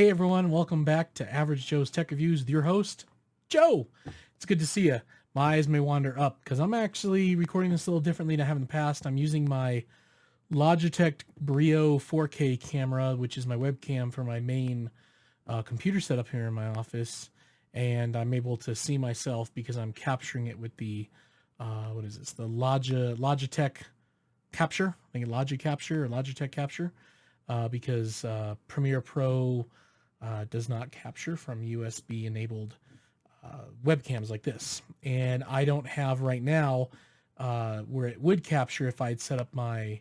Hey everyone, welcome back to Average Joe's Tech Reviews with your host, Joe. It's good to see you. My eyes may wander up because I'm actually recording this a little differently than I have in the past. I'm using my Logitech Brio 4K camera, which is my webcam for my main computer setup here in my office, and I'm able to see myself because I'm capturing it with the what is this? The Logitech Capture. I think Logi Capture or Logitech Capture, because Premiere Pro does not capture from USB enabled webcams like this. And I don't have right now where it would capture if I'd set up my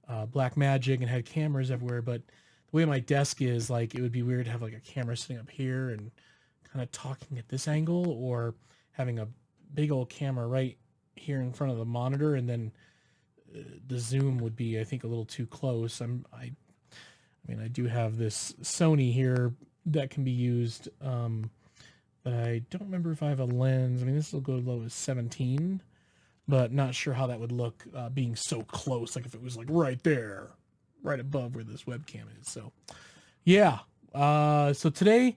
Blackmagic and had cameras everywhere. But the way my desk is, like, it would be weird to have like a camera sitting up here and kind of talking at this angle, or having a big old camera right here in front of the monitor, and then the zoom would be, I think, a little too close. I mean, I do have this Sony here that can be used, but I don't remember if I have a lens. I mean, this will go as low as 17, but not sure how that would look being so close, like if it was like right there, right above where this webcam is. So, yeah. So today,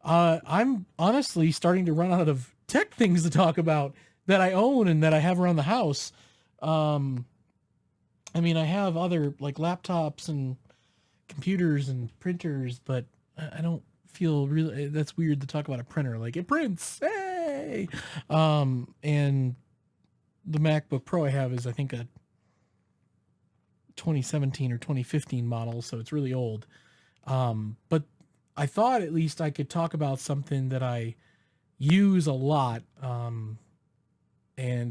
I'm honestly starting to run out of tech things to talk about that I own and that I have around the house. I mean, I have other like laptops and computers and printers, but I don't feel really, that's weird to talk about a printer. Like, it prints, hey! And the MacBook Pro I have is, I think, a 2017 or 2015 model, so it's really old. But I thought at least I could talk about something that I use a lot, and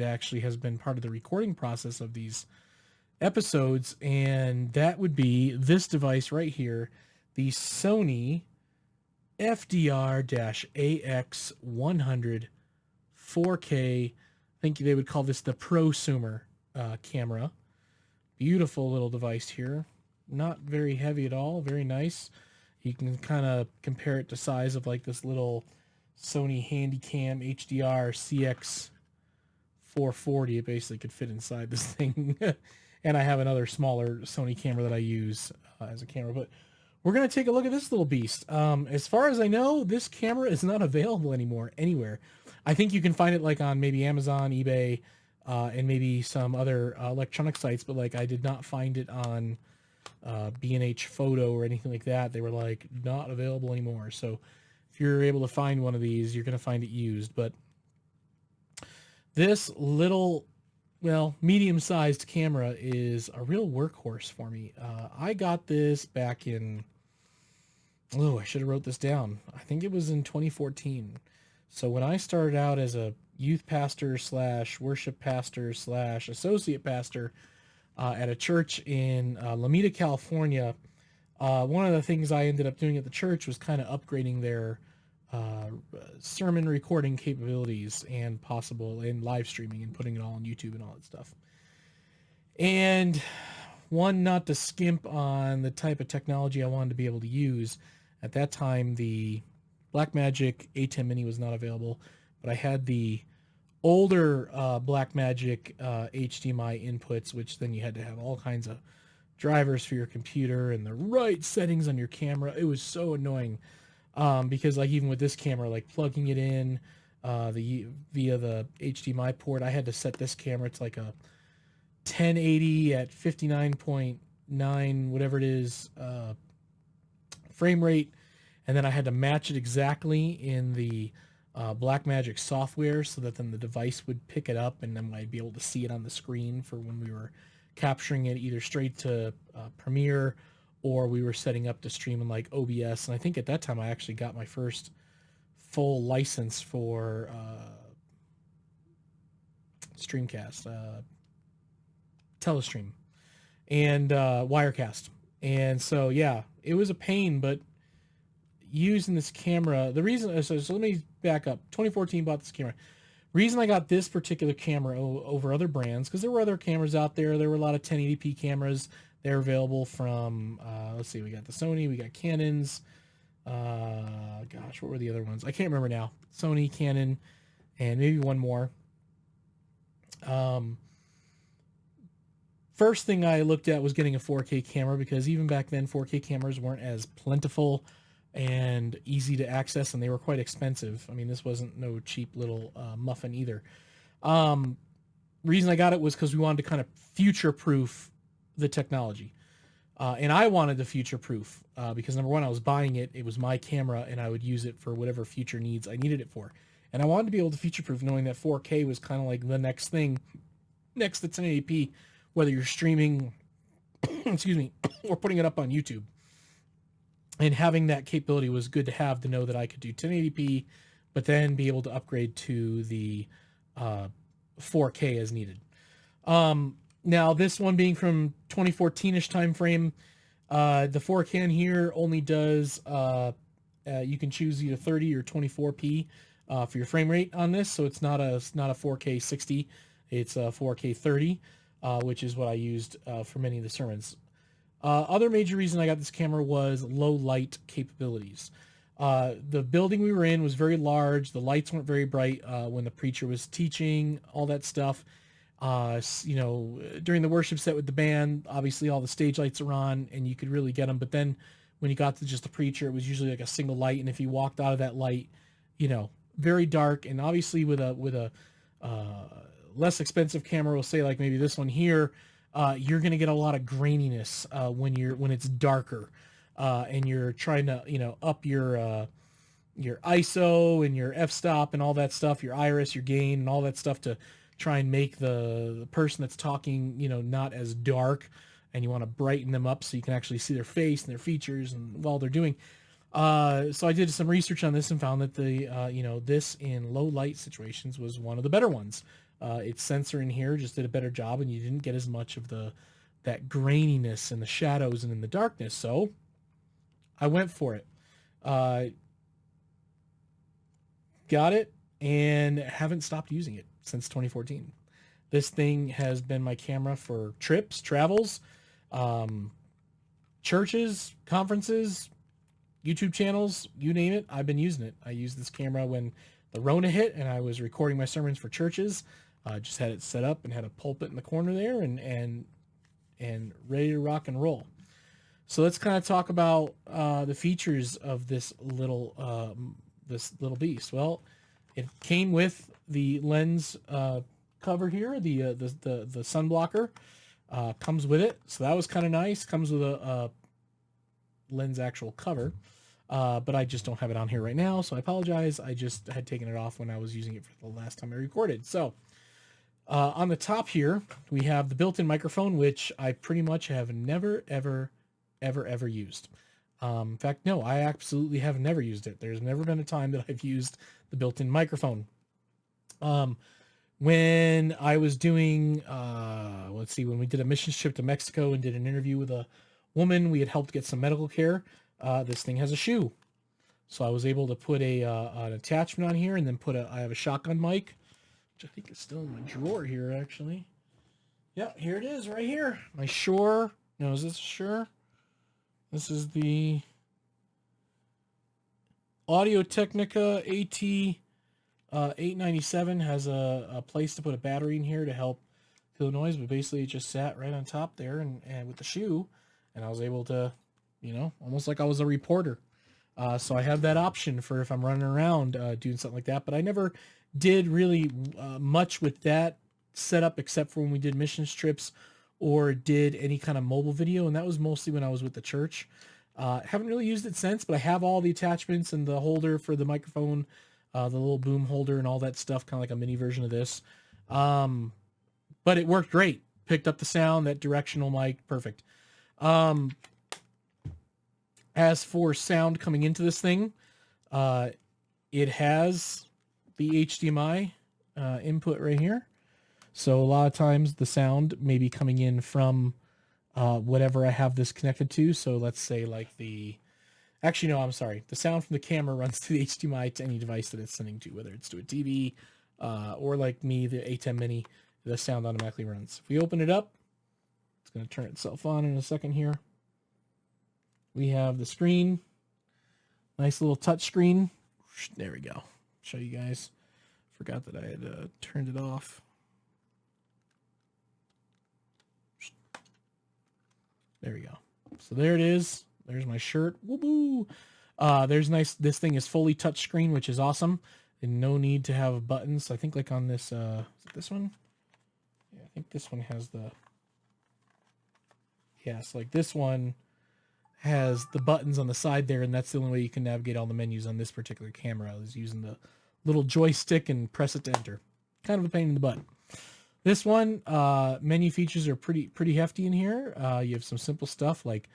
actually has been part of the recording process of these episodes, and that would be this device right here, the Sony FDR-AX100 4K. I think they would call this the Prosumer camera. Beautiful little device here. Not very heavy at all. Very nice. You can kind of compare it to size of like this little Sony Handycam HDR CX 440. It basically could fit inside this thing. And I have another smaller Sony camera that I use as a camera. But we're going to take a look at this little beast. As far as I know, this camera is not available anymore anywhere. I think you can find it like on maybe Amazon, eBay, and maybe some other electronic sites. But like, I did not find it on B&H Photo or anything like that. They were like not available anymore. So if you're able to find one of these, you're going to find it used. But this little, well, medium-sized camera is a real workhorse for me. I got this back in, oh, I should have wrote this down. I think it was in 2014. So when I started out as a youth pastor slash worship pastor slash associate pastor at a church in Lomita, California, one of the things I ended up doing at the church was kind of upgrading their sermon recording capabilities and live streaming and putting it all on YouTube and all that stuff. And one, not to skimp on the type of technology I wanted to be able to use. At that time, the Blackmagic A10 Mini was not available, but I had the older Blackmagic HDMI inputs, which then you had to have all kinds of drivers for your computer and the right settings on your camera. It was so annoying. Because like even with this camera, like plugging it in via the HDMI port, I had to set this camera to like a 1080 at 59.9 whatever it is frame rate, and then I had to match it exactly in the Blackmagic software so that then the device would pick it up, and then I'd be able to see it on the screen for when we were capturing it either straight to Premiere, or we were setting up to stream in like OBS. And I think at that time I actually got my first full license for Streamcast, Telestream, and Wirecast. And so, yeah, it was a pain, but using this camera, the reason, so let me back up. 2014, bought this camera. Reason I got this particular camera over other brands, because there were other cameras out there. There were a lot of 1080p cameras. They're available from, let's see, we got the Sony, we got Canons, gosh, what were the other ones? I can't remember now. Sony, Canon, and maybe one more. First thing I looked at was getting a 4K camera, because even back then 4K cameras weren't as plentiful and easy to access, and they were quite expensive. I mean, this wasn't no cheap little muffin either. Reason I got it was because we wanted to kind of future-proof the technology. And I wanted the future proof because number one, I was buying it. It was my camera and I would use it for whatever future needs I needed it for. And I wanted to be able to future proof knowing that 4K was kind of like the next thing next to 1080p, whether you're streaming, excuse me, or putting it up on YouTube. And having that capability was good to have, to know that I could do 1080p, but then be able to upgrade to the 4K as needed. Now, this one being from 2014-ish time frame, the 4K in here only does, you can choose either 30 or 24p for your frame rate on this, so it's not a 4K 60, it's a 4K 30, which is what I used for many of the sermons. Other major reason I got this camera was low light capabilities. The building we were in was very large, the lights weren't very bright when the preacher was teaching, all that stuff. You know, during the worship set with the band, obviously all the stage lights are on and you could really get them. But then when you got to just the preacher, it was usually like a single light. And if you walked out of that light, you know, very dark. And obviously with a less expensive camera, we'll say like maybe this one here, you're going to get a lot of graininess when it's darker and you're trying to, you know, up your ISO and your f-stop and all that stuff, your iris, your gain and all that stuff to try and make the person that's talking, you know, not as dark, and you want to brighten them up so you can actually see their face and their features and while they're doing. So I did some research on this and found that the, you know, this in low light situations was one of the better ones. Its sensor in here just did a better job and you didn't get as much of that graininess and the shadows and in the darkness. So I went for it. Got it and haven't stopped using it since 2014. This thing has been my camera for trips, travels, churches, conferences, YouTube channels, you name it. I've been using it. I used this camera when the Rona hit and I was recording my sermons for churches. Just had it set up and had a pulpit in the corner there and ready to rock and roll. So let's kind of talk about the features of this little beast. Well, it came with the lens cover here, the sun blocker comes with it, so that was kind of nice. Comes with a lens actual cover, but I just don't have it on here right now, so I apologize. I just had taken it off when I was using it for the last time I recorded. So on the top here we have the built-in microphone, which I pretty much have never ever used. In fact, no, I absolutely have never used it. There's never been a time that I've used the built-in microphone. When I was doing, when we did a mission trip to Mexico and did an interview with a woman, we had helped get some medical care. This thing has a shoe. So I was able to put an attachment on here and then I have a shotgun mic, which I think is still in my drawer here, actually. Yeah, here it is right here. My Shure. No, is this Shure? This is the Audio-Technica AT897 has a place to put a battery in here to help fill noise, but basically it just sat right on top there and with the shoe, and I was able to, you know, almost like I was a reporter. So I have that option for if I'm running around doing something like that, but I never did really much with that setup except for when we did missions trips or did any kind of mobile video, and that was mostly when I was with the church. Haven't really used it since, but I have all the attachments and the holder for the microphone, the little boom holder and all that stuff, kind of like a mini version of this. But it worked great. Picked up the sound, that directional mic, perfect. As for sound coming into this thing, it has the HDMI input right here. So a lot of times the sound may be coming in from whatever I have this connected to. So let's say like actually, no, I'm sorry. The sound from the camera runs to the HDMI to any device that it's sending to, whether it's to a TV or like me, the A10 Mini, the sound automatically runs. If we open it up, it's going to turn itself on in a second here. We have the screen, nice little touch screen. There we go. Show you guys. Forgot that I had turned it off. There we go. So there it is. There's my shirt. Woo-boo. There's nice. This thing is fully touchscreen, which is awesome, and no need to have buttons. I think like on this, is it this one? Yeah, I think this one has the. Yes, like this one has the buttons on the side there, and that's the only way you can navigate all the menus on this particular camera is using the little joystick and press it to enter. Kind of a pain in the butt. This one, menu features are pretty hefty in here. You have some simple stuff like,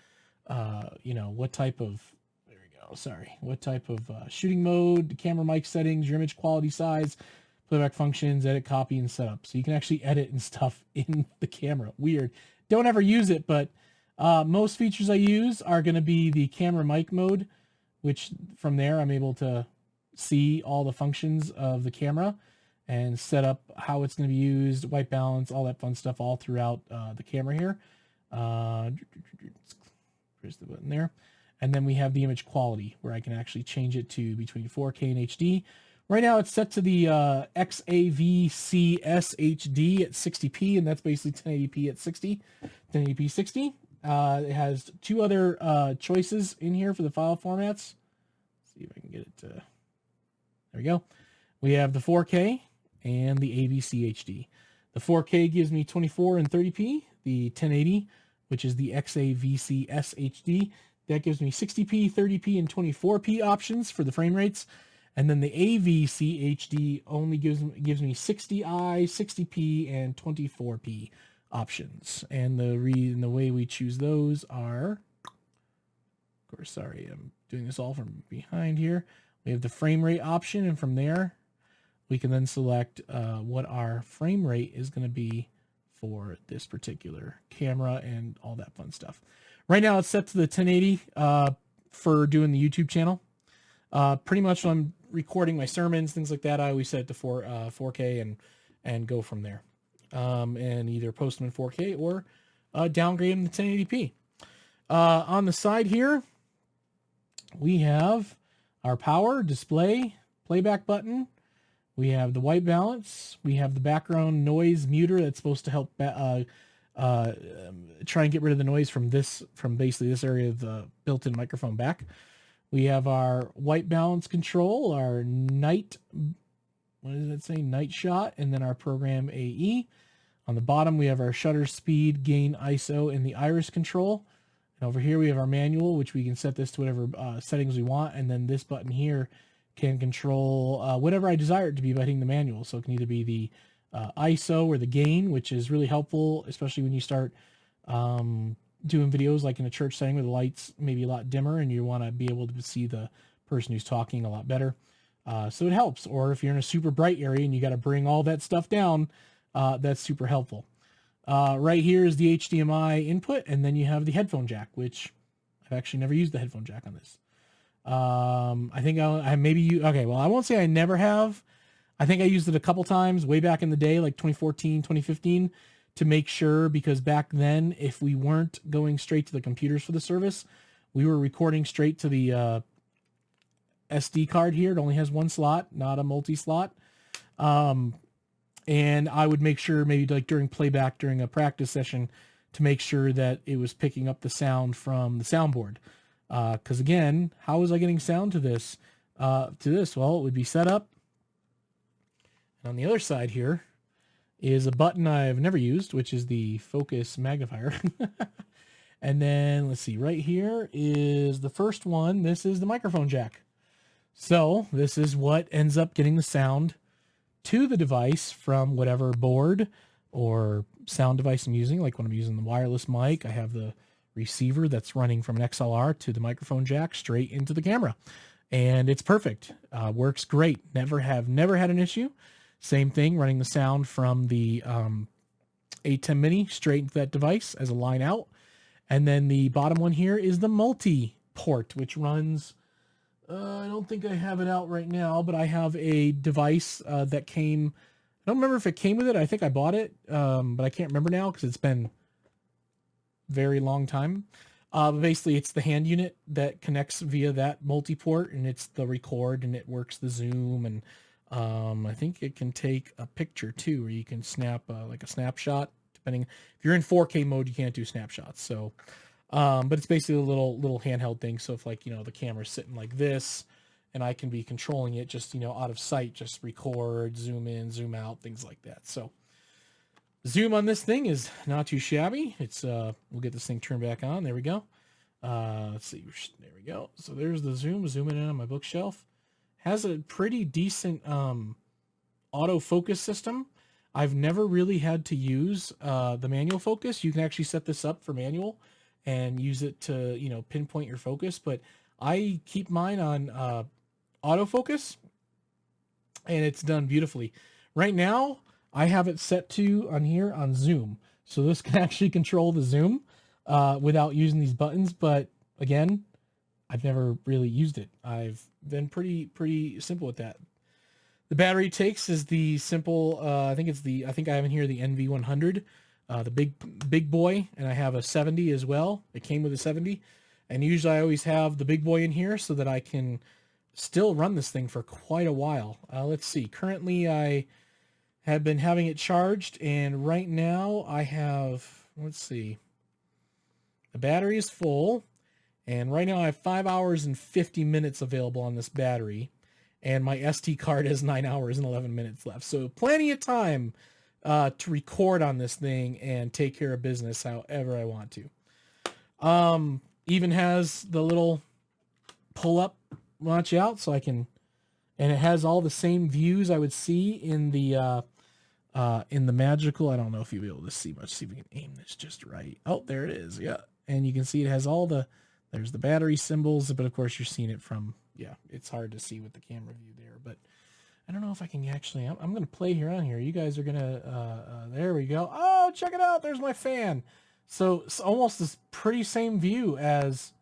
what type of, there we go, sorry, what type of shooting mode, camera mic settings, your image quality size, playback functions, edit, copy, and setup. So you can actually edit and stuff in the camera. Weird. Don't ever use it, but most features I use are going to be the camera mic mode, which from there I'm able to see all the functions of the camera and set up how it's going to be used, white balance, all that fun stuff all throughout the camera here. There's the button there. And then we have the image quality where I can actually change it to between 4K and HD. Right now it's set to the XAVC SHD at 60p, and that's basically 1080p at 60, 1080p 60. It has two other choices in here for the file formats. Let's see if I can get it to, there we go. We have the 4K and the AVC HD. The 4K gives me 24 and 30p. The 1080, which is the XAVC SHD, that gives me 60p, 30p, and 24p options for the frame rates. And then the AVC HD only gives me 60i, 60p, and 24p options. And the way we choose those are, of course, sorry, I'm doing this all from behind here. We have the frame rate option, and from there, we can then select what our frame rate is going to be for this particular camera and all that fun stuff. Right now, it's set to the 1080 for doing the YouTube channel. Pretty much when I'm recording my sermons, things like that, I always set it to 4K and go from there. And either post them in 4K or downgrade them to 1080p. On the side here, we have our power, display, playback button. We have the white balance. We have the background noise muter that's supposed to help try and get rid of the noise from basically this area of the built-in microphone back. We have our white balance control, our night, what does it say? Night shot, and then our program AE. On the bottom, we have our shutter speed, gain, ISO, and the iris control. And over here, we have our manual, which we can set this to whatever settings we want. And then this button here can control whatever I desire it to be by hitting the manual. So it can either be the ISO or the gain, which is really helpful, especially when you start doing videos like in a church setting where the lights may be a lot dimmer and you want to be able to see the person who's talking a lot better. So it helps. Or if you're in a super bright area and you got to bring all that stuff down, that's super helpful. Right here is the HDMI input, and then you have the headphone jack, which I've actually never used the headphone jack on this. I think okay, well, I won't say I never have. I think I used it a couple times way back in the day, like 2014, 2015, to make sure, because back then, if we weren't going straight to the computers for the service, we were recording straight to the SD card here. It only has one slot, not a multi-slot. And I would make sure maybe like during playback, during a practice session, to make sure that it was picking up the sound from the soundboard. Because again, how was I getting sound to this? Well, it would be set up. And on the other side here is a button I've never used, which is the focus magnifier. And then let's see, right here is the first one. This is the microphone jack. So this is what ends up getting the sound to the device from whatever board or sound device I'm using. Like when I'm using the wireless mic, I have the receiver that's running from an XLR to the microphone jack straight into the camera. And it's perfect. Works great. Never had an issue. Same thing, running the sound from the A10 Mini straight into that device as a line out. And then the bottom one here is the multi-port, which runs, I don't think I have it out right now, but I have a device that came, I don't remember if it came with it. I think I bought it, but I can't remember now because it's been a very long time. But basically, it's the hand unit that connects via that multi-port, and it's the record, and it works the zoom, and I think it can take a picture too, where you can snap like a snapshot. Depending if you're in 4K mode, you can't do snapshots. So But it's basically a little handheld thing. So if like, the camera's sitting like this and I can be controlling it just, out of sight, just record, zoom in, zoom out, things like that. So zoom on this thing is not too shabby. It's we'll get this thing turned back on. There we go. Let's see. There we go. So there's the zooming in on my bookshelf. Has a pretty decent autofocus system. I've never really had to use the manual focus. You can actually set this up for manual and use it to, pinpoint your focus. But I keep mine on autofocus, and it's done beautifully. Right now, I have it set to on here on zoom. So this can actually control the zoom without using these buttons. But again, I've never really used it. I've been pretty simple with that. The battery it takes is the simple, I think I have in here the NV100, the big boy, and I have a 70 as well. It came with a 70, and usually I always have the big boy in here so that I can still run this thing for quite a while. Let's see. Currently, I have been having it charged, and right now I have, let's see, the battery is full, and right now I have 5 hours and 50 minutes available on this battery. And my SD card has 9 hours and 11 minutes left. So plenty of time to record on this thing and take care of business however I want to. Even has the little pull up launch out so I can, and it has all the same views I would see in the magical. I don't know if you'll be able to see much. See if we can aim this just right. Oh, there it is. Yeah. And you can see it has there's the battery symbols, but of course you're seeing it from, yeah, it's hard to see with the camera view there, but I don't know if I can actually, I'm going to play here on here. You guys are going to, there we go. Oh, check it out. There's my fan. So it's almost this pretty same view as,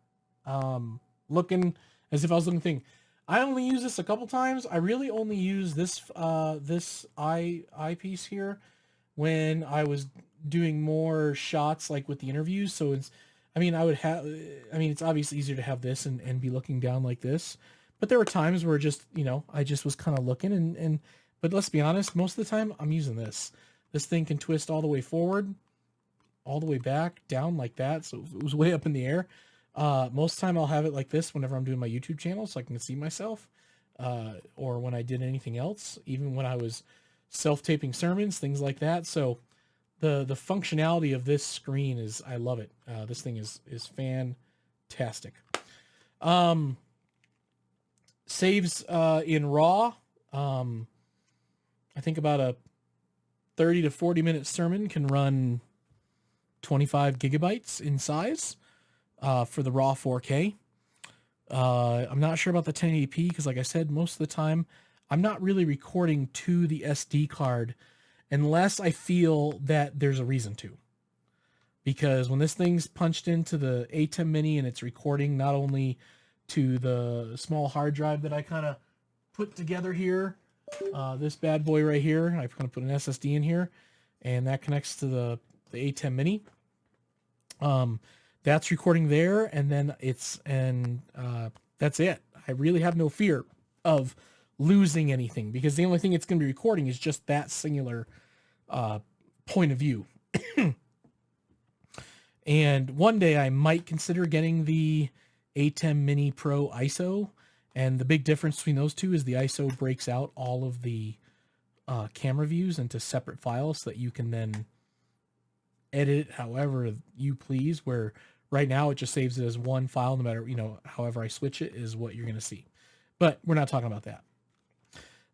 looking as if I was looking thing. I only use this a couple times. I really only use this, this eyepiece here when I was doing more shots like with the interviews. So it's, it's obviously easier to have this and be looking down like this, but there were times where just, I just was kind of looking but let's be honest, most of the time I'm using this. This thing can twist all the way forward, all the way back, down like that. So it was way up in the air. Most of the time I'll have it like this whenever I'm doing my YouTube channel so I can see myself, or when I did anything else, even when I was self-taping sermons, things like that. So the functionality of this screen is, I love it. This thing is fantastic. Saves in RAW. I think about a 30 to 40 minute sermon can run 25 gigabytes in size for the RAW 4K. I'm not sure about the 1080p because, like I said, most of the time I'm not really recording to the SD card unless I feel that there's a reason to. Because when this thing's punched into the ATEM Mini and it's recording not only to the small hard drive that I kind of put together here, this bad boy right here, I've kind of put an SSD in here, and that connects to the ATEM Mini. That's recording there, and then that's it. I really have no fear of losing anything because the only thing it's going to be recording is just that singular point of view. And one day I might consider getting the ATEM Mini Pro ISO, and the big difference between those two is the ISO breaks out all of the camera views into separate files so that you can then edit it however you please, where right now it just saves it as one file no matter, however I switch it is what you're going to see. But we're not talking about that.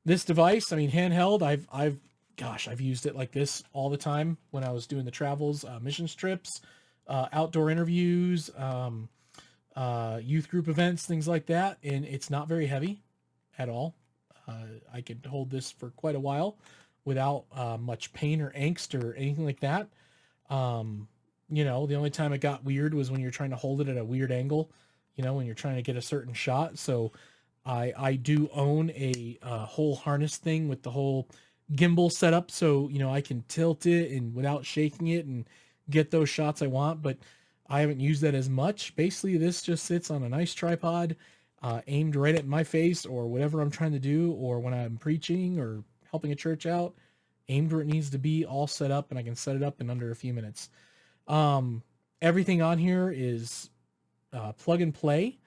This device, handheld, I've used it like this all the time when I was doing the travels, mission trips, outdoor interviews, youth group events, things like that. And it's not very heavy at all. I could hold this for quite a while without much pain or angst or anything like that. The only time it got weird was when you're trying to hold it at a weird angle, when you're trying to get a certain shot. So I do own a whole harness thing with the whole gimbal setup. So, I can tilt it and without shaking it and get those shots I want, but I haven't used that as much. Basically, this just sits on a nice tripod, aimed right at my face or whatever I'm trying to do, or when I'm preaching or helping a church out, aimed where it needs to be, all set up, and I can set it up in under a few minutes. And everything on here is plug and play.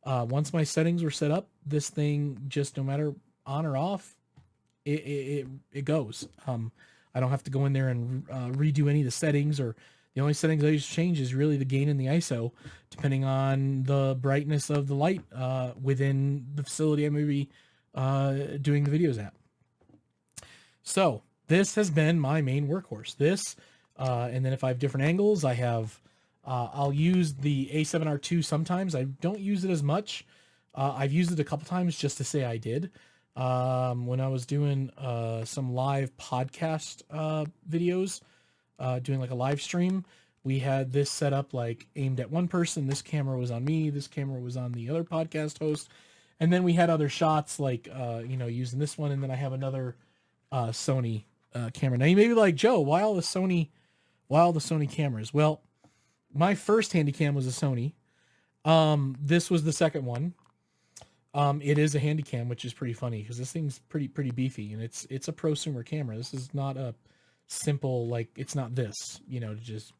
Once my settings were set up, this thing just, no matter on or off, it goes. I don't have to go in there and redo any of the settings, or the only settings I use to change is really the gain and the ISO, depending on the brightness of the light within the facility I may be doing the videos at. So this has been my main workhorse. This, and then if I have different angles, I have, I'll use the A7R2 sometimes. I don't use it as much. I've used it a couple times just to say I did. When I was doing some live podcast videos, doing like a live stream, we had this set up like aimed at one person. This camera was on me. This camera was on the other podcast host. And then we had other shots like, using this one. And then I have another Sony camera. Now you may be like, Joe, why all the Sony cameras? Well, my first Handycam was a Sony. This was the second one. It is a Handycam, which is pretty funny because this thing's pretty beefy, and it's a prosumer camera. This is not a simple, like, it's not this, to just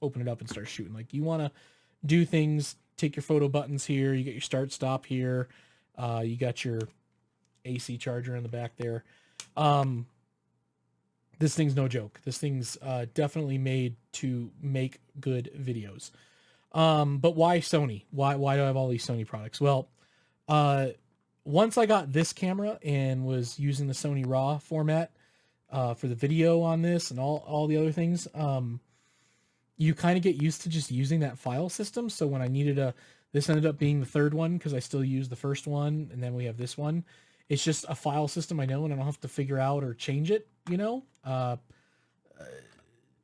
open it up and start shooting. Like, you want to do things, take your photo buttons here, you get your start stop here, you got your AC charger in the back there. This thing's no joke. This thing's definitely made to make good videos. But why Sony? Why do I have all these Sony products? Well, once I got this camera and was using the Sony RAW format for the video on this and all the other things, you kind of get used to just using that file system. So when I needed this ended up being the third one because I still use the first one, and then we have this one. It's just a file system I know, and I don't have to figure out or change it,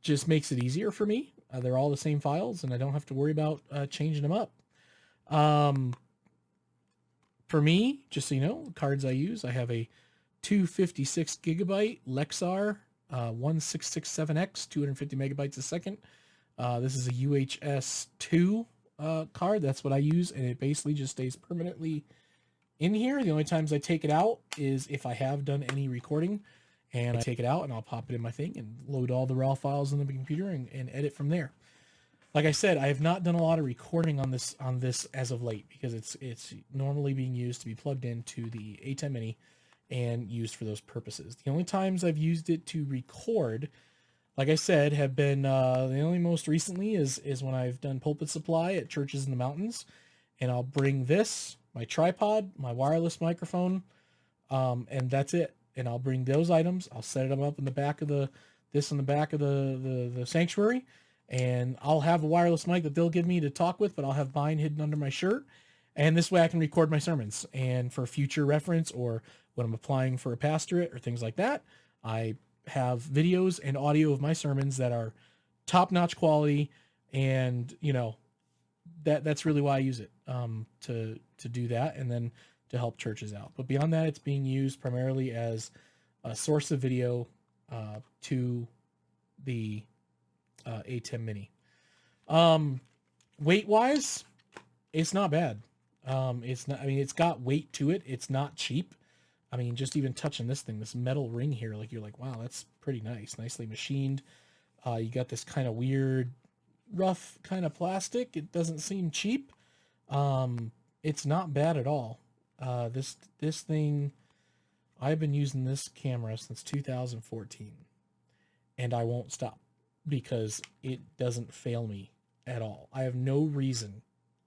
just makes it easier for me. They're all the same files, and I don't have to worry about changing them up. For me, just so you know, the cards I use, I have a 256 gigabyte Lexar 1667X, 250 megabytes a second. This is a UHS 2 card. That's what I use, and it basically just stays permanently in here. The only times I take it out is if I have done any recording, and I take it out and I'll pop it in my thing and load all the raw files on the computer and edit from there. Like I said, I have not done a lot of recording on this as of late because it's normally being used to be plugged into the A10 Mini and used for those purposes. The only times I've used it to record, like I said, have been the only most recently is when I've done pulpit supply at churches in the mountains, and I'll bring this, my tripod, my wireless microphone, and that's it. And I'll bring those items. I'll set them up in the back of the sanctuary, and I'll have a wireless mic that they'll give me to talk with, but I'll have mine hidden under my shirt. And this way I can record my sermons, and for future reference or when I'm applying for a pastorate or things like that, I have videos and audio of my sermons that are top-notch quality, and that's really why I use it, to do that, and then to help churches out. But beyond that, it's being used primarily as a source of video to the A10 Mini. Weight-wise, it's not bad. It's not. I mean, it's got weight to it. It's not cheap. I mean, just even touching this thing, this metal ring here, like you're like, wow, that's pretty nice, nicely machined. You got this kind of weird, rough kind of plastic. It doesn't seem cheap. It's not bad at all. This thing, I've been using this camera since 2014, and I won't stop because it doesn't fail me at all. I have no reason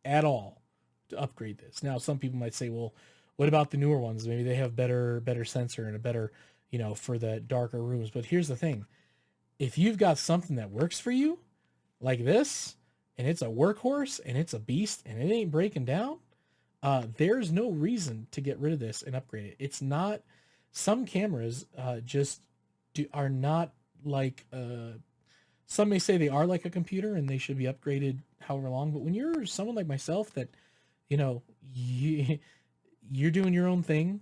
at all to upgrade this. Now, some people might say, well, what about the newer ones? Maybe they have better sensor and a better, for the darker rooms. But here's the thing. If you've got something that works for you like this, and it's a workhorse and it's a beast and it ain't breaking down, there's no reason to get rid of this and upgrade it. It's not, some cameras are not like, some may say they are like a computer and they should be upgraded however long. But when you're someone like myself that, you're doing your own thing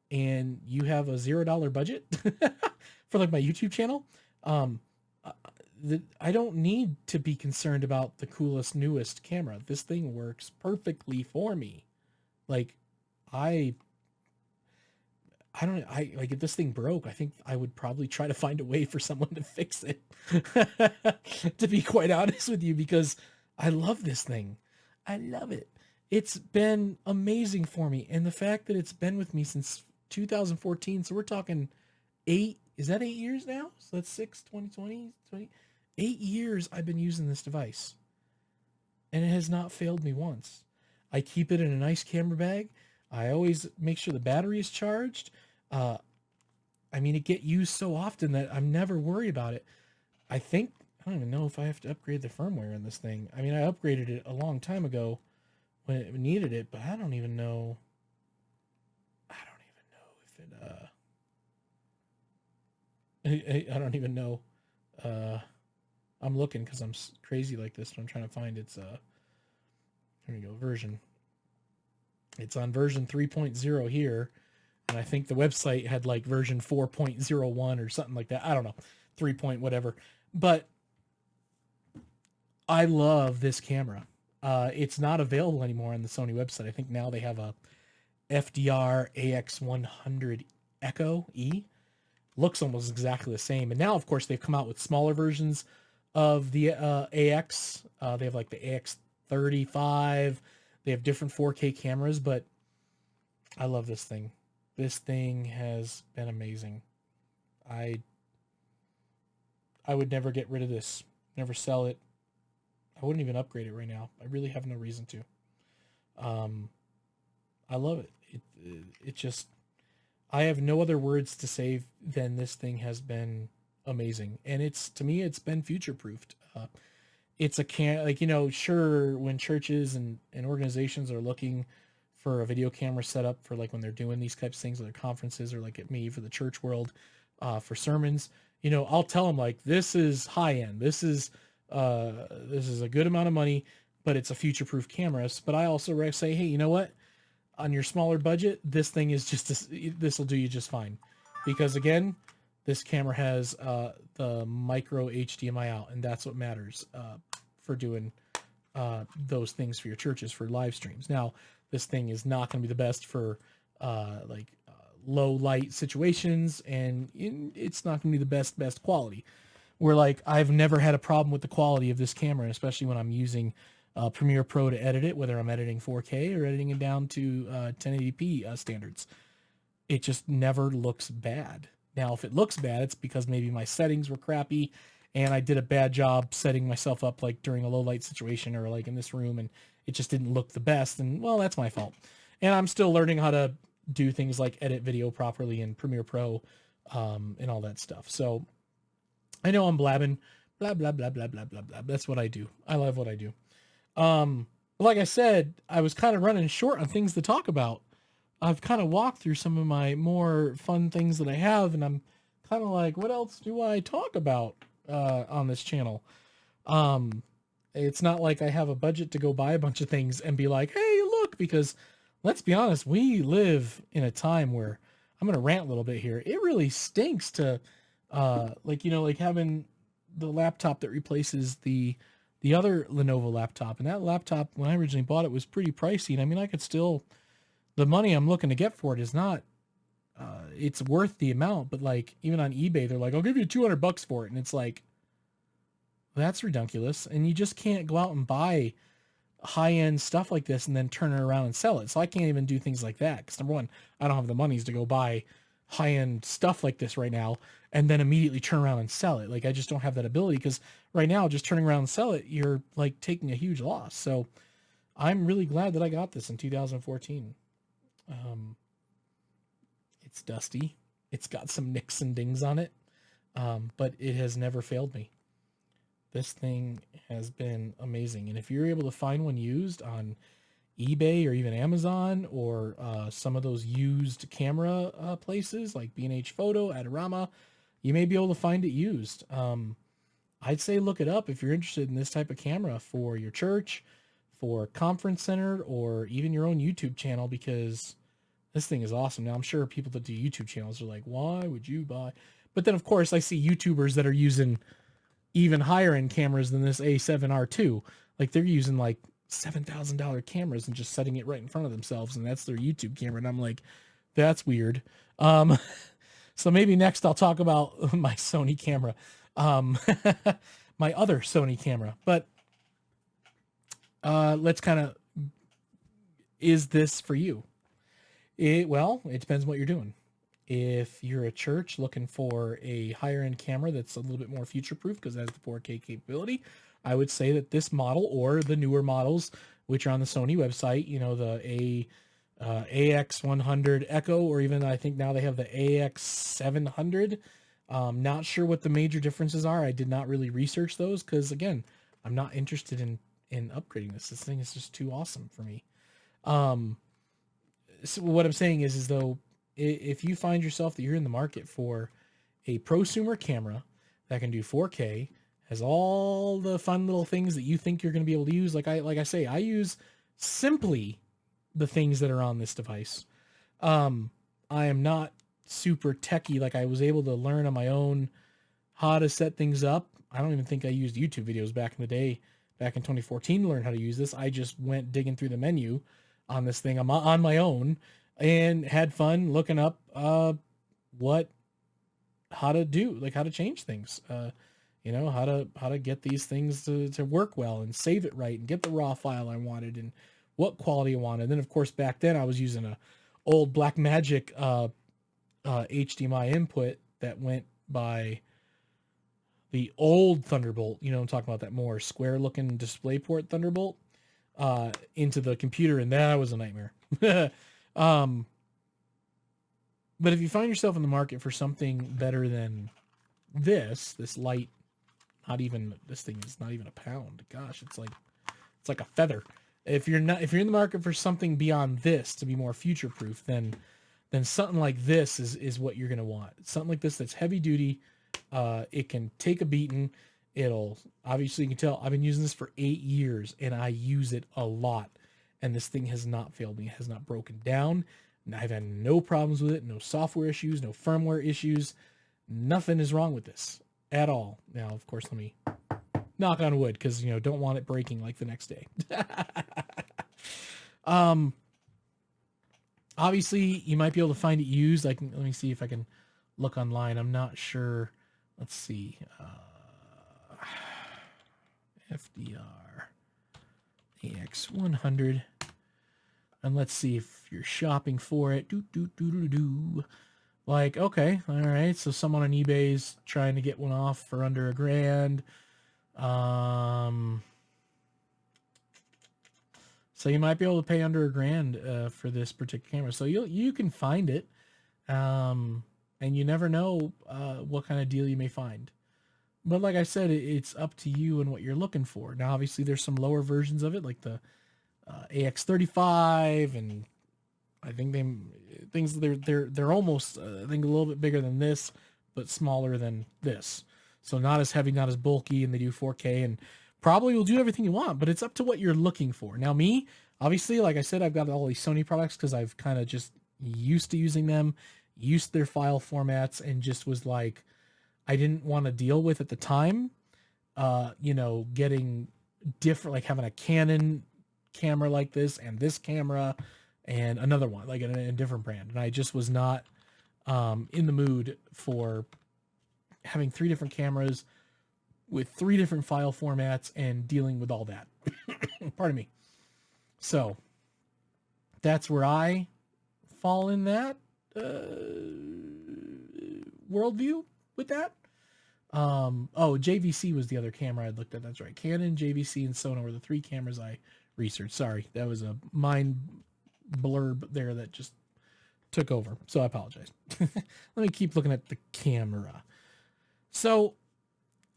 and you have a $0 budget for like my YouTube channel, I don't need to be concerned about the coolest, newest camera. This thing works perfectly for me. Like, I like if this thing broke, I think I would probably try to find a way for someone to fix it. To be quite honest with you, because I love this thing. I love it. It's been amazing for me. And the fact that it's been with me since 2014, so we're talking is that 8 years now? So that's 20, 8 years I've been using this device. And it has not failed me once. I keep it in a nice camera bag. I always make sure the battery is charged. Uh, I mean, it get used so often that I'm never worried about it. I don't even know if I have to upgrade the firmware in this thing. I mean, I upgraded it a long time ago when it needed it, but I don't even know. I don't even know if it, I don't even know. I'm looking because I'm crazy like this, and I'm trying to find its, here we go, version. It's on version 3.0 here, and I think the website had like version 4.01 or something like that. I don't know, 3 point whatever. But I love this camera. It's not available anymore on the Sony website. I think now they have a FDR-AX100 Echo E. Looks almost exactly the same. And now, of course, they've come out with smaller versions of the AX. They have like the AX35. They have different 4K cameras, but I love this thing. This thing has been amazing. I would never get rid of this, never sell it. I wouldn't even upgrade it right now. I really have no reason to. I love it. It just, I have no other words to say than this thing has been amazing. And to me, it's been future-proofed. It's sure, when churches and organizations are looking for a video camera setup for like when they're doing these types of things, or their conferences, or like at me for the church world, for sermons, I'll tell them like, this is high end. This is a good amount of money, but it's a future-proof camera. But I also say, hey, you know what? On your smaller budget, this thing is this will do you just fine. Because again, this camera has the micro HDMI out, and that's what matters for doing those things for your churches, for live streams. Now, this thing is not going to be the best for low light situations, and it's not going to be the best quality. Where like I've never had a problem with the quality of this camera, especially when I'm using Premiere Pro to edit it, whether I'm editing 4K or editing it down to 1080p standards. It just never looks bad. Now, if it looks bad, it's because maybe my settings were crappy and I did a bad job setting myself up like during a low light situation, or like in this room, and it just didn't look the best. And well, that's my fault. And I'm still learning how to do things like edit video properly in Premiere Pro and all that stuff. So I know I'm blabbing, blah, blah, blah, blah, blah, blah, blah. That's what I do. I love what I do. Like I said, I was kind of running short on things to talk about. I've kind of walked through some of my more fun things that I have, and I'm kind of like, what else do I talk about on this channel? It's not like I have a budget to go buy a bunch of things and be like, hey, look, because let's be honest, we live in a time where, I'm going to rant a little bit here. It really stinks to like having the laptop that replaces the other Lenovo laptop. And that laptop, when I originally bought it, was pretty pricey. And I mean, I could still, the money I'm looking to get for it is not, it's worth the amount. But like, even on eBay, they're like, I'll give you $200 for it. And it's like, that's ridiculous. And you just can't go out and buy high-end stuff like this and then turn it around and sell it. So I can't even do things like that. Because number one, I don't have the monies to go buy high-end stuff like this right now and then immediately turn around and sell it. Like, I just don't have that ability, because right now, just turning around and sell it, you're like taking a huge loss. So I'm really glad that I got this in 2014. It's dusty. It's got some nicks and dings on it. But it has never failed me. This thing has been amazing. And if you're able to find one used on eBay or even Amazon, or some of those used camera places like B&H Photo, Adorama, you may be able to find it used. I'd say look it up if you're interested in this type of camera for your church, for conference center, or even your own YouTube channel, because this thing is awesome. Now, I'm sure people that do YouTube channels are like, why would you buy? But then, of course, I see YouTubers that are using even higher end cameras than this A7R2. Like, they're using like $7,000 cameras and just setting it right in front of themselves, and that's their YouTube camera. And I'm like, That's weird. So maybe next I'll talk about my Sony camera, um, my other Sony camera. But let's kind of, is this for you? Well, it depends what you're doing. If you're a church looking for a higher end camera that's a little bit more future proof because it has the 4K capability, I would say that this model or the newer models, which are on the Sony website, you know, the AX100 Echo, or even I think now they have the AX700. Not sure what the major differences are. I did not really research those because, again, I'm not interested in upgrading this. This thing is just too awesome for me. So what I'm saying is though, if you find yourself that you're in the market for a prosumer camera that can do 4K, has all the fun little things that you think you're going to be able to use, like I say, I use simply the things that are on this device. I am not super techie. Like, I was able to learn on my own how to set things up. I don't even think I used YouTube videos back in the day, back in 2014, to learn how to use this. I just went digging through the menu on this thing. I'm on my own and had fun looking up how to do, like, how to change things, you know, how to get these things to work well and save it right and get the raw file I wanted and what quality I wanted. And then of course back then I was using a old Blackmagic HDMI input that went by the old Thunderbolt, you know, I'm talking about that more square looking DisplayPort Thunderbolt, into the computer, and that was a nightmare. But if you find yourself in the market for something better than this light, this thing is not even a pound. Gosh, it's like a feather. If you're in the market for something beyond this to be more future proof, then something like this is what you're gonna want. Something like this that's heavy duty. It can take a beating. It'll, obviously you can tell I've been using this for 8 years and I use it a lot, and this thing has not failed me. It has not broken down. I've had no problems with it, no software issues, no firmware issues. Nothing is wrong with this at all. Now, of course, let me knock on wood, because, you know, don't want it breaking like the next day. Obviously you might be able to find it used. Let me see if I can look online. I'm not sure. Let's see. FDR-AX100. And let's see if you're shopping for it. Like, okay, all right. So someone on eBay is trying to get one off for under $1,000. So you might be able to pay under $1,000 for this particular camera. So you can find it, and you never know what kind of deal you may find. But like I said, it's up to you and what you're looking for. Now, obviously, there's some lower versions of it, like the AX35, and I think they're almost I think a little bit bigger than this, but smaller than this. So not as heavy, not as bulky, and they do 4K and probably will do everything you want. But it's up to what you're looking for. Now, me, obviously, like I said, I've got all these Sony products because I've kind of just used to using them, used their file formats, and just was like, I didn't want to deal with at the time, you know, getting different, like having a Canon camera like this and this camera and another one like in a different brand, and I just was not in the mood for having 3 different cameras with 3 different file formats and dealing with all that. Pardon me. So that's where I fall in that worldview with that. Oh, JVC was the other camera I looked at. That's right. Canon, JVC, and Sony were the 3 cameras I researched. Sorry, that was a mind blurb there that just took over. So I apologize. Let me keep looking at the camera. So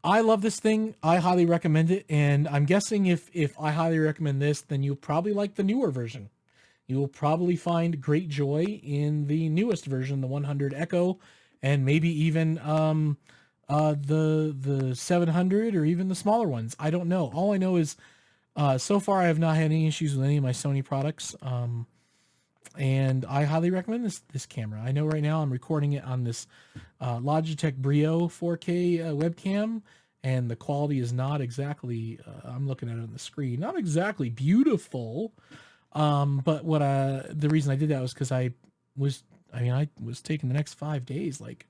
I love this thing. I highly recommend it. And I'm guessing if I highly recommend this, then you'll probably like the newer version. You will probably find great joy in the newest version, the 100 Echo, and maybe even the 700 or even the smaller ones. I don't know. All I know is so far I have not had any issues with any of my Sony products. And I highly recommend this camera. I know right now I'm recording it on this Logitech Brio 4K webcam, and the quality is not exactly, I'm looking at it on the screen, not exactly beautiful. But the reason I did that was because I I mean, I was taking the next 5 days, like,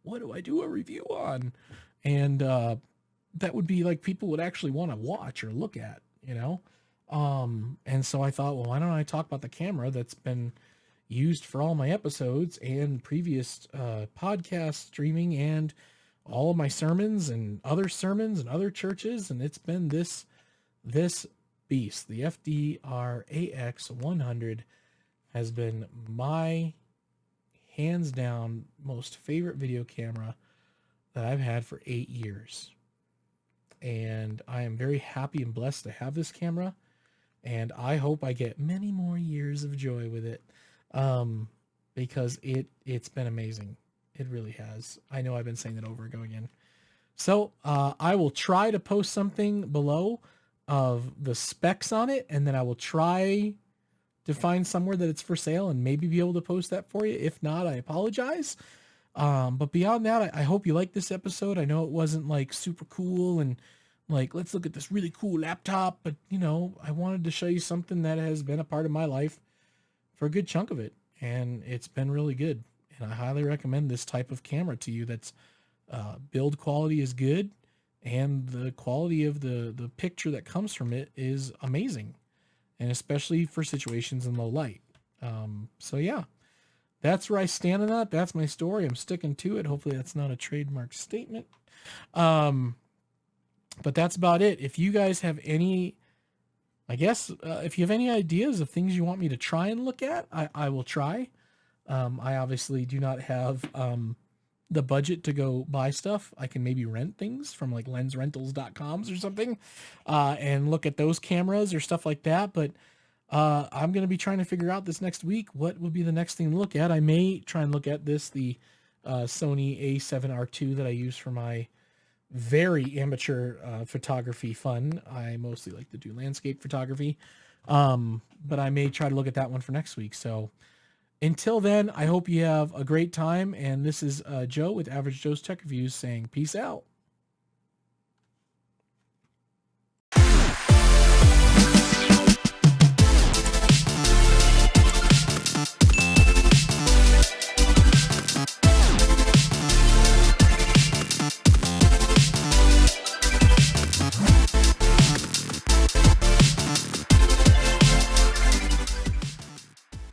what do I do a review on? And that would be like people would actually want to watch or look at, you know? And so I thought, well, why don't I talk about the camera that's been used for all my episodes and previous podcast streaming and all of my sermons and other churches. And it's been this beast, the FDR-AX100 has been my hands down most favorite video camera that I've had for 8 years. And I am very happy and blessed to have this camera. And I hope I get many more years of joy with it. Because it's been amazing. It really has. I know I've been saying that over and over again. So I will try to post something below of the specs on it, and then I will try to find somewhere that it's for sale and maybe be able to post that for you. If not, I apologize. But beyond that, I hope you like this episode. I know it wasn't like super cool and like, let's look at this really cool laptop, but you know, I wanted to show you something that has been a part of my life for a good chunk of it. And it's been really good. And I highly recommend this type of camera to you. That's build quality is good. And the quality of the picture that comes from it is amazing. And especially for situations in low light. So yeah, that's where I stand on that. That's my story. I'm sticking to it. Hopefully that's not a trademark statement. But that's about it. If you guys have any, I guess, if you have any ideas of things you want me to try and look at, I will try. I obviously do not have the budget to go buy stuff. I can maybe rent things from like lensrentals.coms or something and look at those cameras or stuff like that. But I'm going to be trying to figure out this next week what would be the next thing to look at. I may try and look at the Sony A7R2 that I use for my very amateur photography fun. I mostly like to do landscape photography. But I may try to look at that one for next week. So until then, I hope you have a great time. And this is Joe with Average Joe's Tech Reviews saying peace out.